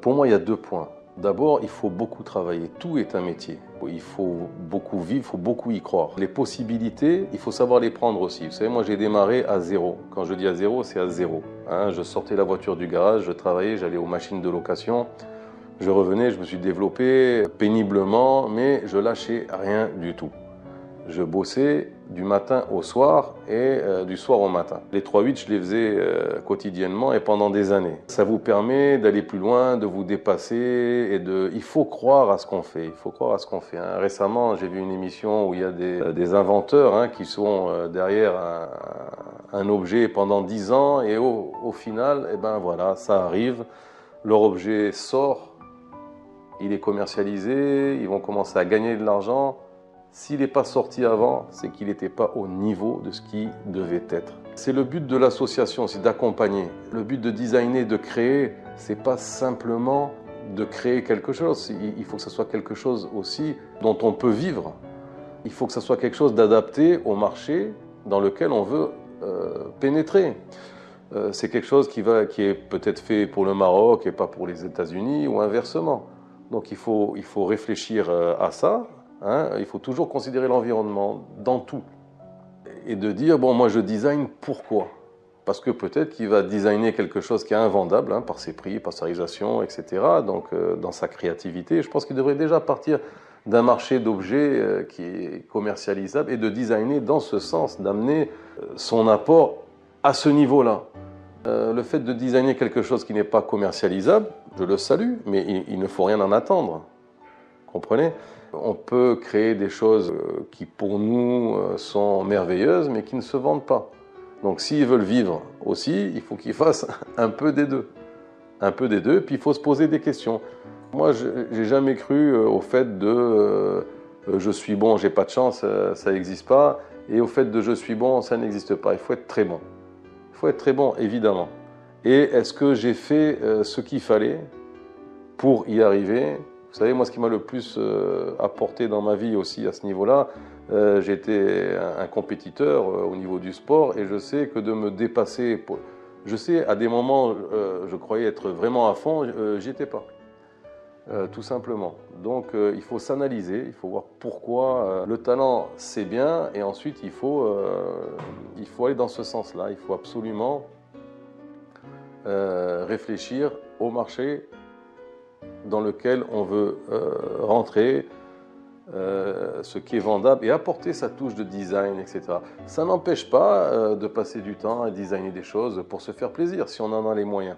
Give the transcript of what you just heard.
Pour moi, il y a 2 points. D'abord, il faut beaucoup travailler. Tout est un métier. Il faut beaucoup vivre, il faut beaucoup y croire. Les possibilités, il faut savoir les prendre aussi. Vous savez, moi, j'ai démarré à zéro. Quand je dis à zéro, c'est à zéro. Je sortais la voiture du garage, je travaillais, j'allais aux machines de location. Je revenais, je me suis développé péniblement, mais je lâchais rien du tout. Je bossais du matin au soir et du soir au matin. Les 3-8, je les faisais quotidiennement et pendant des années. Ça vous permet d'aller plus loin, de vous dépasser et il faut croire à ce qu'on fait. Il faut croire à ce qu'on fait. Récemment, j'ai vu une émission où il y a des inventeurs qui sont derrière un objet pendant 10 ans et au final, eh ben voilà, ça arrive. Leur objet sort, il est commercialisé, ils vont commencer à gagner de l'argent. S'il n'est pas sorti avant, c'est qu'il n'était pas au niveau de ce qui devait être. C'est le but de l'association, c'est d'accompagner. Le but de designer, de créer, c'est pas simplement de créer quelque chose. Il faut que ce soit quelque chose aussi dont on peut vivre. Il faut que ce soit quelque chose d'adapté au marché dans lequel on veut pénétrer. C'est quelque chose qui est peut-être fait pour le Maroc et pas pour les États-Unis ou inversement. Donc il faut réfléchir à ça. Il faut toujours considérer l'environnement dans tout et de dire bon, moi je design pourquoi? Parce que peut-être qu'il va designer quelque chose qui est invendable par ses prix, par sa réalisation, etc. Donc dans sa créativité, je pense qu'il devrait déjà partir d'un marché d'objets qui est commercialisable et de designer dans ce sens, d'amener son apport à ce niveau-là. Le fait de designer quelque chose qui n'est pas commercialisable, je le salue, mais il ne faut rien en attendre. Comprenez? On peut créer des choses qui pour nous sont merveilleuses mais qui ne se vendent pas. Donc s'ils veulent vivre aussi, il faut qu'ils fassent un peu des deux. Un peu des deux, puis il faut se poser des questions. Moi, je n'ai jamais cru au fait de je suis bon, j'ai pas de chance, ça n'existe pas. Et au fait de je suis bon, ça n'existe pas. Il faut être très bon. Il faut être très bon, évidemment. Et est-ce que j'ai fait ce qu'il fallait pour y arriver? Vous savez, moi, ce qui m'a le plus apporté dans ma vie aussi à ce niveau-là, j'étais un compétiteur au niveau du sport et je sais que de me dépasser, je sais, à des moments, je croyais être vraiment à fond, j'y étais pas, tout simplement. Donc, il faut s'analyser, il faut voir pourquoi le talent, c'est bien et ensuite, il faut aller dans ce sens-là. Il faut absolument réfléchir au marché dans lequel on veut rentrer, ce qui est vendable et apporter sa touche de design, etc. Ça n'empêche pas de passer du temps à designer des choses pour se faire plaisir, si on en a les moyens.